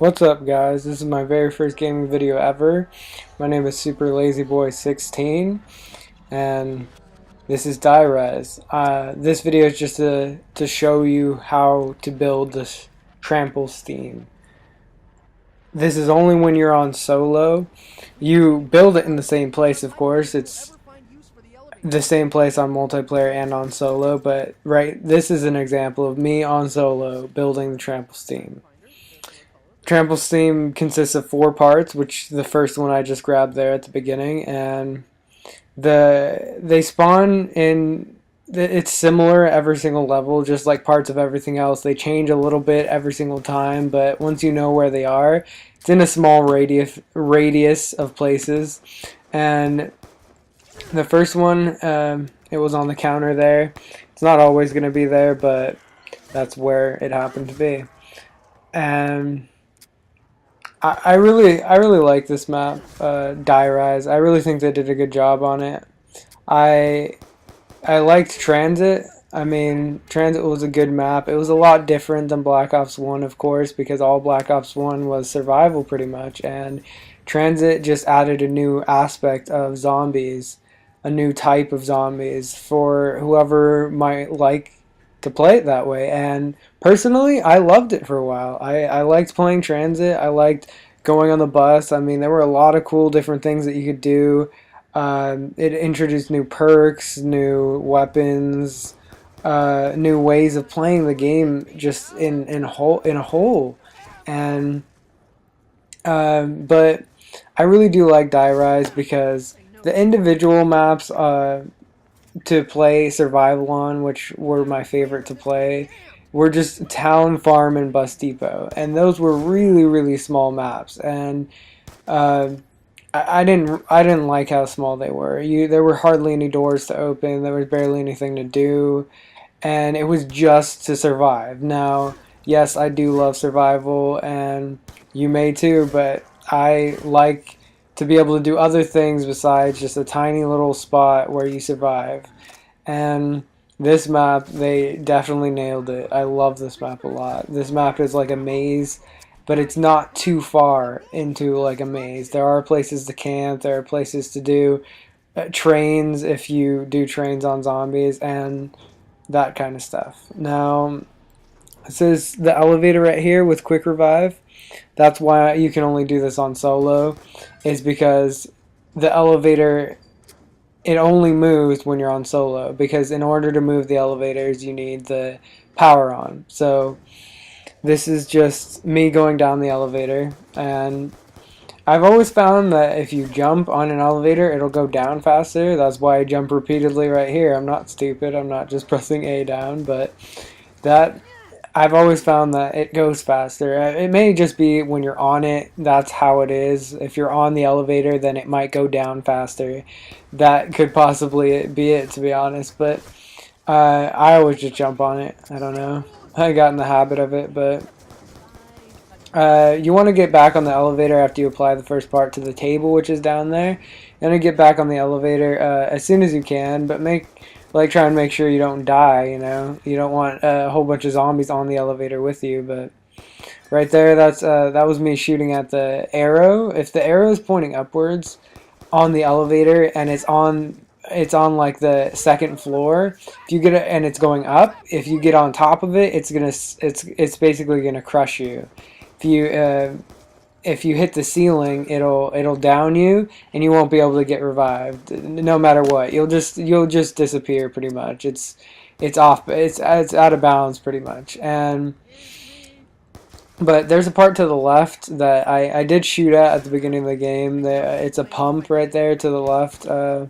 What's up, guys? This is my very first gaming video ever. My name is Super Lazy Boy 16 and this is Die-Res. This video is just to show you how to build this Trample Steam. This is only when you're on solo. You build it in the same place, of course. It's the same place on multiplayer and on solo, but this is an example of me on solo building the Trample Steam. Trample Steam consists of 4 parts, which the first one I just grabbed there at the beginning, and they spawn in. It's similar every single level, just like parts of everything else. They change a little bit every single time, but once you know where they are, it's in a small radius of places. And the first one, it was on the counter there. It's not always going to be there, but that's where it happened to be. And I really like this map, Die-Rise. I really think they did a good job on it. I liked Transit. I mean, Transit was a good map. It was a lot different than Black Ops 1, of course, because all Black Ops 1 was survival pretty much, and Transit just added a new aspect of zombies, a new type of zombies for whoever might like to play it that way. And personally, I loved it for a while. I liked playing Transit. I liked going on the bus. I mean, there were a lot of cool different things that you could do. It introduced new perks, new weapons, new ways of playing the game, just in a whole. And but I really do like Die-Rise because the individual maps to play survival on, which were my favorite to play, were just Town, Farm, and Bus Depot, and those were really small maps. And I didn't like how small they were. There were hardly any doors to open. There was barely anything to do, and it was just to survive. Now, yes, I do love survival, and you may too, but I like to be able to do other things besides just a tiny little spot where you survive. And this map, they definitely nailed it. I love this map a lot. This map is like a maze, but it's not too far into like a maze. There are places to camp, there are places to do trains if you do trains on zombies, and that kind of stuff. Now, this is the elevator right here with quick revive. That's why you can only do this on solo, is because the elevator, it only moves when you're on solo, because in order to move the elevators you need the power on. So this is just me going down the elevator, and I've always found that if you jump on an elevator it'll go down faster. That's why I jump repeatedly right here. I'm not stupid, I'm not just pressing A down, but that I've always found that it goes faster. It may just be when you're on it, that's how it is. If you're on the elevator, then it might go down faster. That could possibly be it, to be honest. But I always just jump on it. I don't know. I got in the habit of it, but you want to get back on the elevator after you apply the first part to the table, which is down there. You want to get back on the elevator as soon as you can, but try and make sure you don't die, you know. You don't want a whole bunch of zombies on the elevator with you. But right there, that was me shooting at the arrow. If the arrow is pointing upwards on the elevator and it's on like the second floor, if you get it and it's going up, if you get on top of it, it's basically gonna crush you. If you hit the ceiling, it'll down you, and you won't be able to get revived no matter what. You'll just disappear pretty much. It's out of bounds pretty much. But there's a part to the left that I did shoot at the beginning of the game. It's a pump right there to the left. The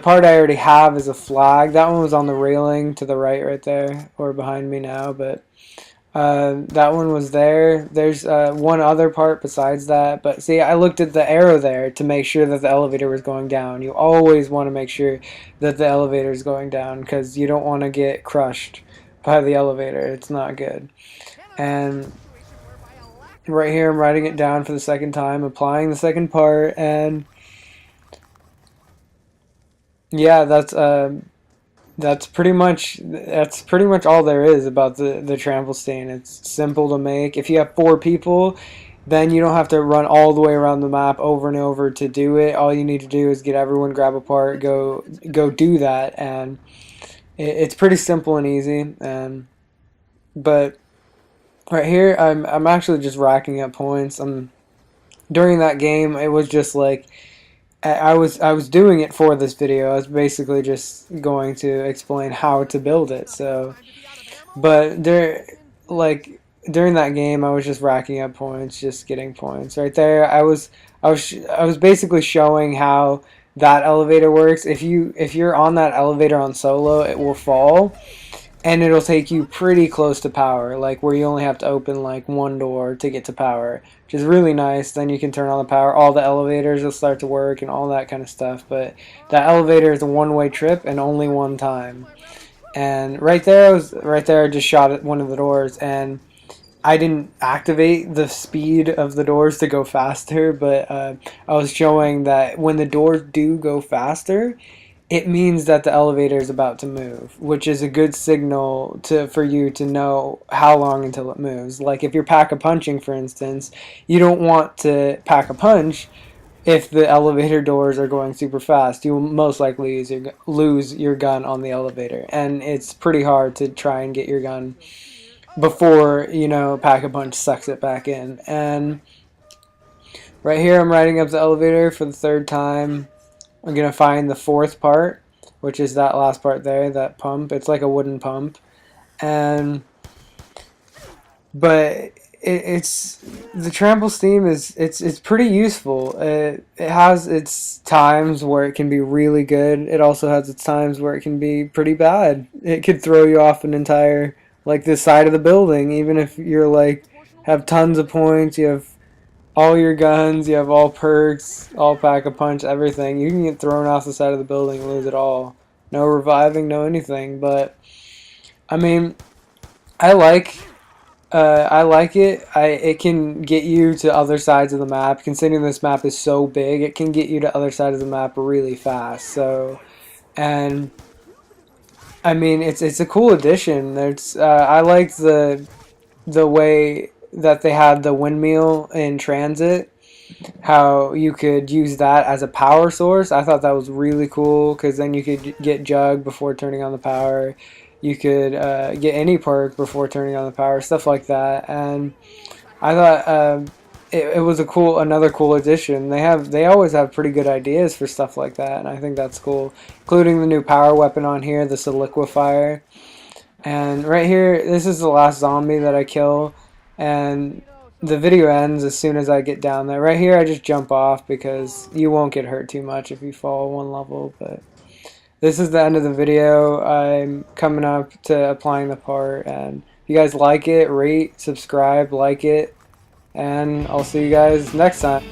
part I already have is a flag. That one was on the railing to the right there, or behind me now, but that one was there. There's one other part besides that, but see, I looked at the arrow there to make sure that the elevator was going down. You always want to make sure that the elevator is going down, because you don't want to get crushed by the elevator. It's not good. And right here I'm writing it down for the second time, applying the second part, and yeah, that's pretty much all there is about the trample steam. It's simple to make. If you have 4 people, then you don't have to run all the way around the map over and over to do it. All you need to do is get everyone, grab a part, go do that, and it's pretty simple and easy. And but right here, I'm actually just racking up points. During that game, it was just like I was doing it for this video. I was basically just going to explain how to build it. So, but like during that game, I was just racking up points, just getting points. Right there, I was basically showing how that elevator works. If you're on that elevator on solo, it will fall, and it'll take you pretty close to power, like where you only have to open like one door to get to power, which is really nice. Then you can turn on the power, all the elevators will start to work and all that kind of stuff. But that elevator is a one-way trip and only one time. And right there I just shot at one of the doors, and I didn't activate the speed of the doors to go faster, but I was showing that when the doors do go faster, it means that the elevator is about to move, which is a good signal for you to know how long until it moves. Like if you're pack-a-punching, for instance, you don't want to pack a punch if the elevator doors are going super fast. You will most likely lose your gun on the elevator, and it's pretty hard to try and get your gun before, pack-a-punch sucks it back in. And right here I'm riding up the elevator for the 3rd time. I'm going to find the 4th part, which is that last part there, that pump. It's like a wooden pump. But it's the Trample Steam it's pretty useful. It has its times where it can be really good. It also has its times where it can be pretty bad. It could throw you off an entire, like, this side of the building, even if you're like have tons of points, you have all your guns, you have all perks, all pack-a-punch, everything. You can get thrown off the side of the building and lose it all. No reviving, no anything. But I mean, I like it. It can get you to other sides of the map. Considering this map is so big, it can get you to other sides of the map really fast. So, and I mean, it's a cool addition. I like the way that they had the windmill in transit, how you could use that as a power source. I thought that was really cool, because then you could get jug before turning on the power. You could get any perk before turning on the power, stuff like that. And I thought it was another cool addition. They always have pretty good ideas for stuff like that, and I think that's cool, including the new power weapon on here, the solidifier. And right here, this is the last zombie that I kill, and the video ends as soon as I get down there. Right here, I just jump off because you won't get hurt too much if you fall 1 level. But this is the end of the video. I'm coming up to applying the part, and if you guys like it, rate, subscribe, like it, and I'll see you guys next time.